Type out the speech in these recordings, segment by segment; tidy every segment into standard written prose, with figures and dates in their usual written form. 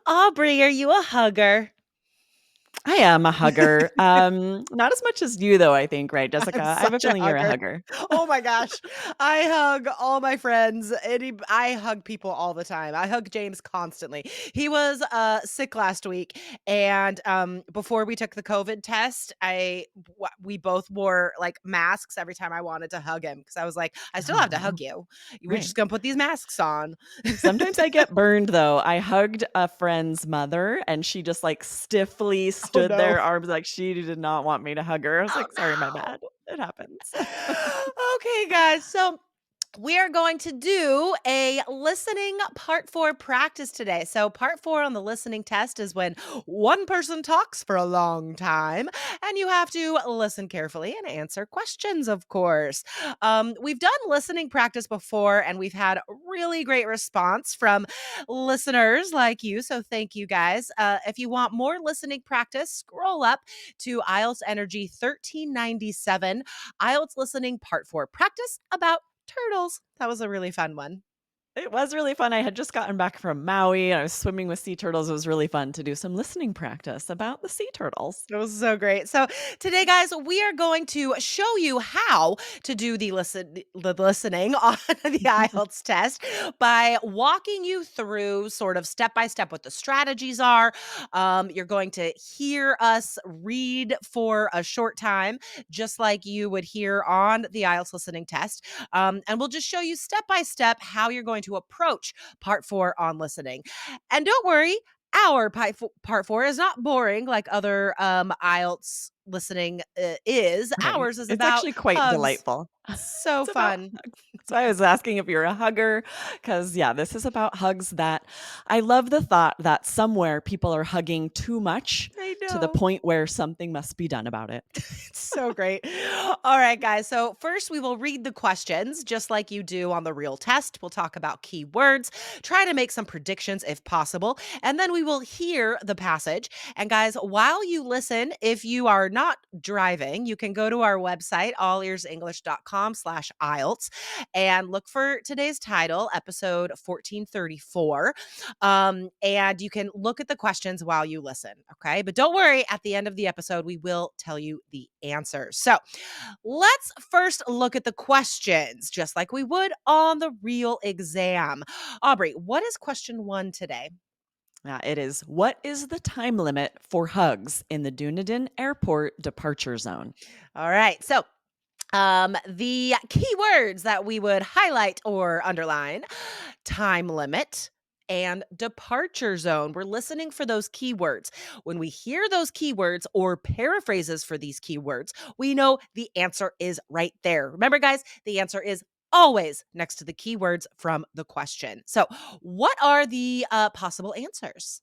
Aubrey, are you a hugger? I am a hugger. Not as much as you though, I think, right, Jessica? I'm I have a such a feeling you're a hugger. hugger. Oh my gosh. I hug all my friends. I hug people all the time. I hug James constantly. He was sick last week and before we took the COVID test, we both wore like masks every time I wanted to hug him because I was like, I still Oh, have to no. hug you. We're Right. just going to put these masks on. Sometimes I get burned though. I hugged a friend's mother and she just like stiffly Oh stood no. there, arms like she did not want me to hug her. I was Oh like, sorry, my no. bad. It happens. Okay, guys. So we are going to do a listening part four practice today. So, part four on the listening test is when one person talks for a long time and you have to listen carefully and answer questions, of course. We've done listening practice before and we've had really great response from listeners like you. So, thank you guys. If you want more listening practice, scroll up to IELTS Energy 1397, IELTS Listening Part 4 Practice about turtles. That was a really fun one. It was really fun. I had just gotten back from Maui and I was swimming with sea turtles. It was really fun to do some listening practice about the sea turtles. It was so great. So today, guys, we are going to show you how to do the listening on the IELTS test by walking you through sort of step by step what the strategies are. You're going to hear us read for a short time, just like you would hear on the IELTS listening test. And we'll just show you step by step how you're going to approach part four on listening. And don't worry, our part four is not boring like other IELTS listening is. Right. Ours is It's about actually quite hugs. delightful. So It's about fun. hugs. So I was asking if you're a hugger because, yeah, this is about hugs that I love the thought that somewhere people are hugging too much I to the know. point where something must be done about it. It's so great. All right, guys. So, first, we will read the questions just like you do on the real test. We'll talk about keywords, try to make some predictions if possible, and then we will hear the passage. And, guys, while you listen, if you are not driving, you can go to our website, allearsenglish.com/IELTS, and look for today's title, episode 1434. And you can look at the questions while you listen. Okay. But don't worry, at the end of the episode, we will tell you the answers. So let's first look at the questions, just like we would on the real exam. Aubrey, what is question one today? It is, what is the time limit for hugs in the Dunedin Airport departure zone? All right. So the keywords that we would highlight or underline: time limit and departure zone. We're listening for those keywords. When we hear those keywords or paraphrases for these keywords, we know the answer is right there. Remember, guys, the answer is always next to the keywords from the question. So, what are the possible answers?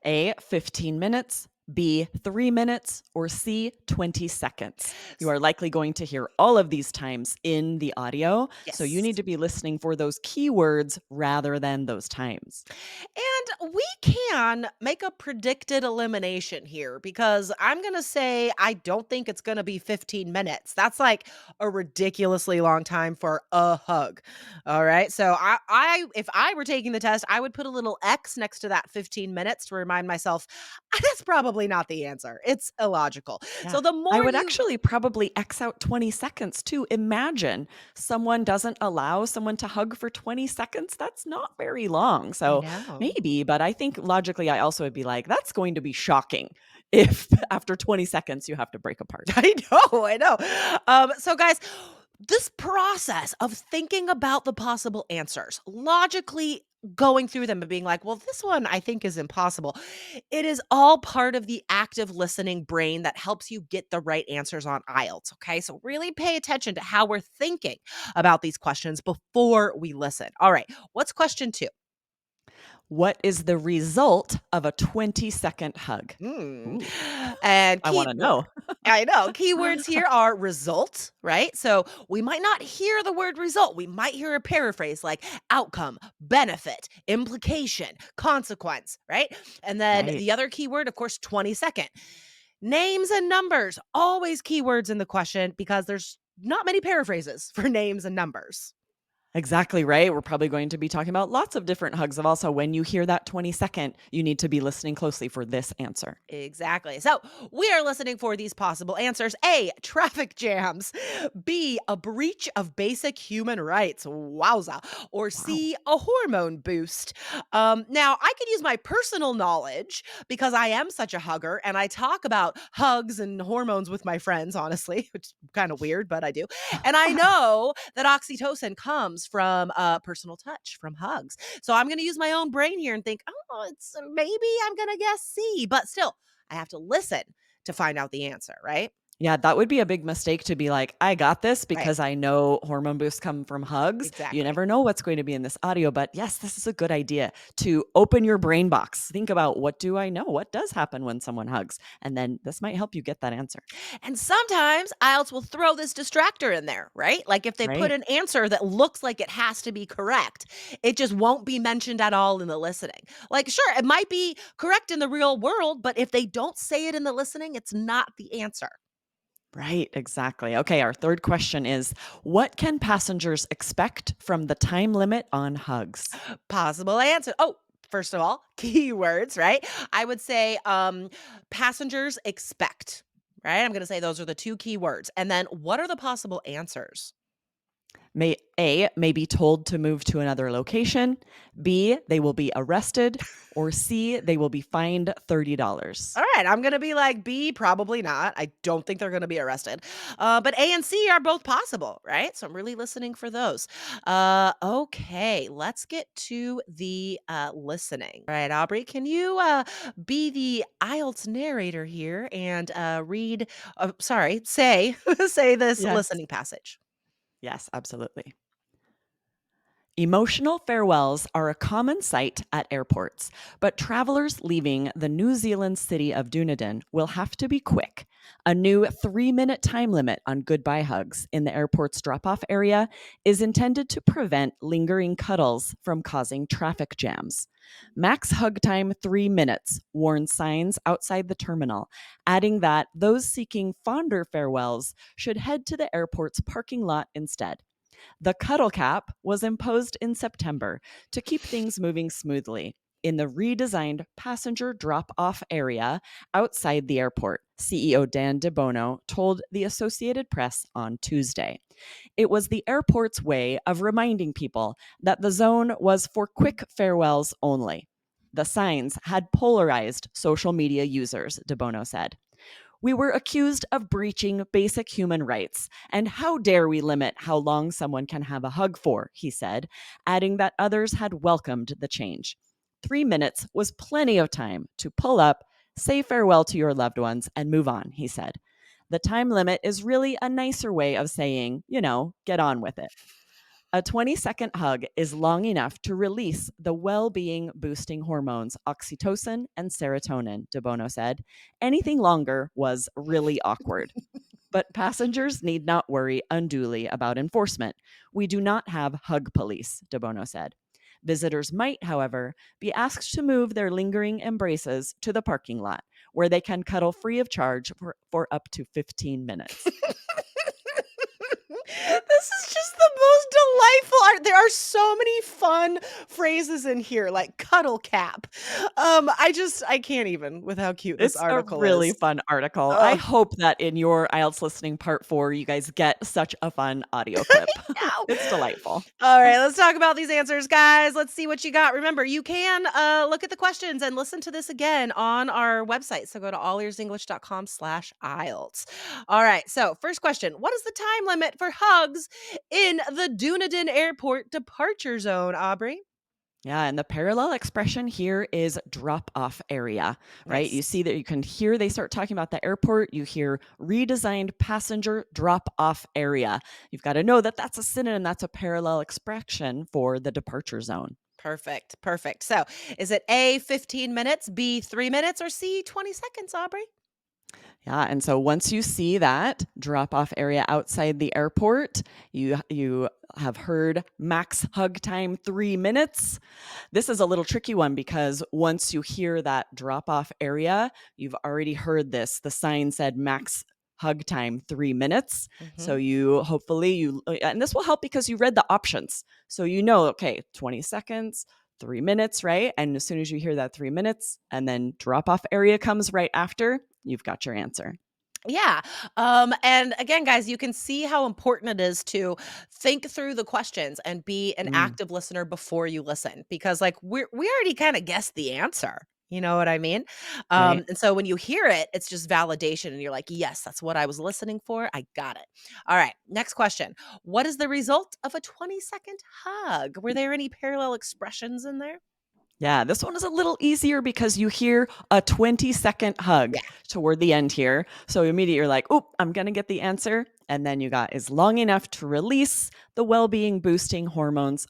A, 15 minutes, B, 3 minutes, or C, 20 seconds. You are likely going to hear all of these times in the audio, so you need Yes. to be listening for those keywords rather than those times. And we can make a predicted elimination here because I'm going to say I don't think it's going to be 15 minutes. That's like a ridiculously long time for a hug. All right. So if I were taking the test, I would put a little X next to that 15 minutes to remind myself that's probably not the answer. It's illogical. Yeah. So the I more would you actually probably X out 20 seconds too. Imagine someone doesn't allow someone to hug for 20 seconds. That's not very long. I So know. maybe, but I think logically, I also would be like, that's going to be shocking if after 20 seconds you have to break apart. I know, I know. So guys, this process of thinking about the possible answers, logically going through them and being like, well, this one I think is impossible. It is all part of the active listening brain that helps you get the right answers on IELTS. Okay. So really pay attention to how we're thinking about these questions before we listen. All right. What's question two? What is the result of a 20-second hug? Hmm. Ooh, And I want to keyword. know. I know. Keywords here are result, right? So we might not hear the word result. We might hear a paraphrase like outcome, benefit, implication, consequence, right? And then Right. the other keyword, of course, 22nd. Names and numbers, always keywords in the question because there's not many paraphrases for names and numbers. Exactly right. We're probably going to be talking about lots of different hugs of also when you hear that 20-second, you need to be listening closely for this answer. Exactly. So we are listening for these possible answers. A, traffic jams. B, a breach of basic human rights. Wowza. Or Wow. C, a hormone boost. Now, I could use my personal knowledge because I am such a hugger and I talk about hugs and hormones with my friends, honestly, which is kind of weird, but I do. And I know that oxytocin comes from personal touch, from hugs. So I'm going to use my own brain here and think, oh, it's maybe I'm going to guess C, but still, I have to listen to find out the answer, right? Yeah, that would be a big mistake to be like, I got this Right. because I know hormone boosts come from hugs. You Exactly. never know what's going to be in this audio, but yes, this is a good idea to open your brain box. Think about, what do I know? What does happen when someone hugs? And then this might help you get that answer, And sometimes IELTS will throw this distractor in there, right? Like if they put right? an answer that looks like it has to be correct, it just won't be mentioned at all in the listening. Like, sure, it might be correct in the real world, but if they don't say it in the listening, it's not the answer. Right, exactly. Okay, our third question is, what can passengers expect from the time limit on hugs? Possible answer. Oh, first of all, keywords, right? I would say passengers expect, right? I'm going to say those are the two keywords. And then what are the possible answers? May be told to move to another location, B, they will be arrested, or C, they will be fined $30. All right, I'm gonna be like B, probably not. I don't think they're gonna be arrested. But A and C are both possible, right? So I'm really listening for those. Okay, let's get to the listening. All right, Aubrey, can you be the IELTS narrator here and read? Sorry, say say this Yes. listening passage. Yes, absolutely. Emotional farewells are a common sight at airports, but travelers leaving the New Zealand city of Dunedin will have to be quick. A new 3-minute time limit on goodbye hugs in the airport's drop off area is intended to prevent lingering cuddles from causing traffic jams. Max hug time 3 minutes, warn signs outside the terminal, adding that those seeking fonder farewells should head to the airport's parking lot instead. The cuddle cap was imposed in September to keep things moving smoothly in the redesigned passenger drop off area outside the airport, CEO Dan DeBono told the Associated Press on Tuesday. It was the airport's way of reminding people that the zone was for quick farewells only. The signs had polarized social media users, DeBono said. We were accused of breaching basic human rights, and how dare we limit how long someone can have a hug for, he said, adding that others had welcomed the change. 3 minutes was plenty of time to pull up, say farewell to your loved ones, and move on, he said. The time limit is really a nicer way of saying, get on with it. A 20-second hug is long enough to release the well being boosting hormones oxytocin and serotonin, DeBono said. Anything longer was really awkward. But passengers need not worry unduly about enforcement. We do not have hug police, DeBono said. Visitors might, however, be asked to move their lingering embraces to the parking lot, where they can cuddle free of charge for up to 15 minutes. This is just the most delightful art. There are so many fun phrases in here, like cuddle cap. I can't even with how cute this It's a article really is. fun article. I Oh, hope that in your IELTS listening part 4, you guys get such a fun audio clip. It's no. delightful. All right, let's talk about these answers, guys. Let's see what you got. Remember, you can look at the questions and listen to this again on our website. So go to allearsenglish.com/IELTS. All right, so first question. What is the time limit for hugs in the Dunedin Airport departure zone, Aubrey? Yeah, and the parallel expression here is drop off area, right? You Nice. see that you can hear they start talking about the airport. You hear redesigned passenger drop off area. You've got to know that that's a synonym, that's a parallel expression for the departure zone. Perfect. Perfect. So is it A, 15 minutes, B, 3 minutes, or C, 20 seconds, Aubrey? Yeah, and so once you see that drop-off area outside the airport, you have heard max hug time 3 minutes. This is a little tricky one because once you hear that drop-off area, you've already heard this. The sign said max hug time 3 minutes. So Mhm. you hopefully and this will help because you read the options. So you know, okay, 20 seconds, 3 minutes, right? And as soon as you hear that 3 minutes and then drop off area comes right after, you've got your answer. Yeah. And again, guys, you can see how important it is to think through the questions and be an Mm, active listener before you listen because like we already kind of guessed the answer. You know what I mean? right. And so when you hear it, it's just validation and you're like, yes, that's what I was listening for. I got it. All right. Next question. What is the result of a 20-second hug? Were there any parallel expressions in there? Yeah, this one is a little easier because you hear a 20-second hug Yeah. toward the end here. So immediately you're like, "Oop, I'm going to get the answer." And then you got is long enough to release the well-being boosting hormones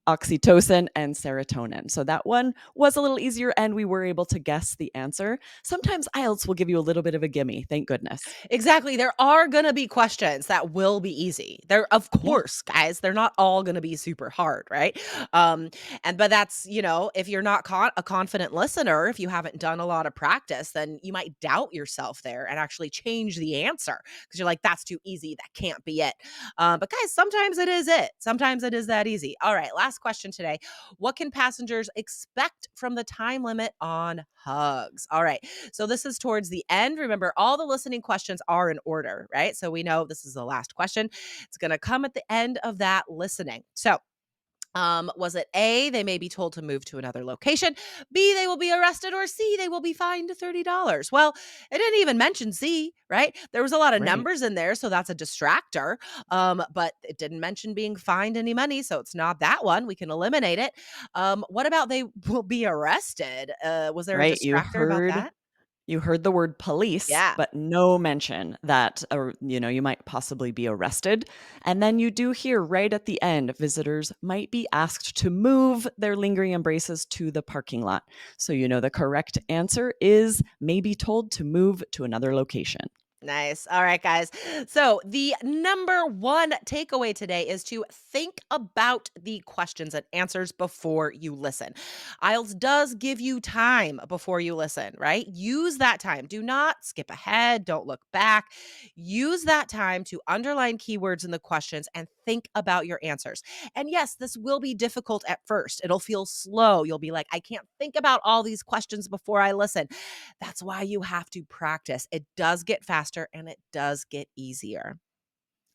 oxytocin and serotonin. So that one was a little easier and we were able to guess the answer. Sometimes IELTS will give you a little bit of a gimme, thank goodness. Exactly. There are gonna be questions that will be easy. There of Yeah, course, guys, they're not all gonna be super hard, right? Um, and but that's, if you're not a confident listener, if you haven't done a lot of practice, then you might doubt yourself there and actually change the answer because you're like, that's too easy. That can't be it. But guys, sometimes it is it. Sometimes it is that easy. All right, last question today. What can passengers expect from the time limit on hugs? All right. So this is towards the end. Remember, all the listening questions are in order, right? So we know this is the last question. It's going to come at the end of that listening. So, was it A, they may be told to move to another location, B, they will be arrested, or C, they will be fined $30? Well, it didn't even mention C, right? There was a lot of right. numbers in there, so that's a distractor. But it didn't mention being fined any money, so it's not that one. We can eliminate it. What about they will be arrested? Was there a Right. distractor about that? You heard the word police, Yeah. but no mention that, you might possibly be arrested. And then you do hear right at the end, visitors might be asked to move their lingering embraces to the parking lot. So you know the correct answer is may be told to move to another location. Nice. All right, guys. So, the number one takeaway today is to think about the questions and answers before you listen. IELTS does give you time before you listen, right? Use that time. Do not skip ahead. Don't look back. Use that time to underline keywords in the questions and think about your answers. And yes, this will be difficult at first. It'll feel slow. You'll be like, I can't think about all these questions before I listen. That's why you have to practice. It does get faster and it does get easier.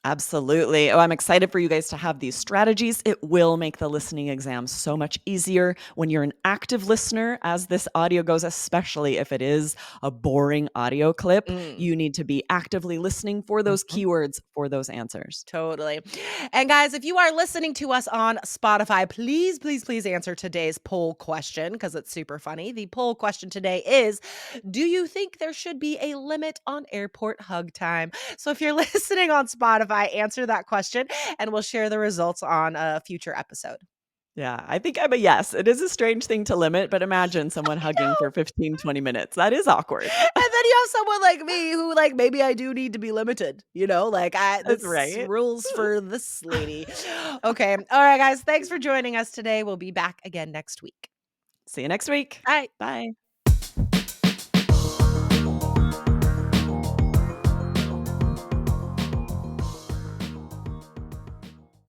Absolutely. Oh, I'm excited for you guys to have these strategies. It will make the listening exam so much easier when you're an active listener, as this audio goes, especially if it is a boring audio clip. Mm. You need to be actively listening for those Mhm. keywords, for those answers. Totally. And guys, if you are listening to us on Spotify, please, please, please answer today's poll question because it's super funny. The poll question today is: do you think there should be a limit on airport hug time? So if you're listening on Spotify, answer that question and we'll share the results on a future episode. Yeah, I think I'm a yes. It is a strange thing to limit, but imagine someone hugging for 15, 20 minutes. That is awkward. And then you have someone like me who, like, maybe I do need to be limited, like, That's this right. rules for this lady. Okay. All right, guys. Thanks for joining us today. We'll be back again next week. See you next week. Bye. Bye.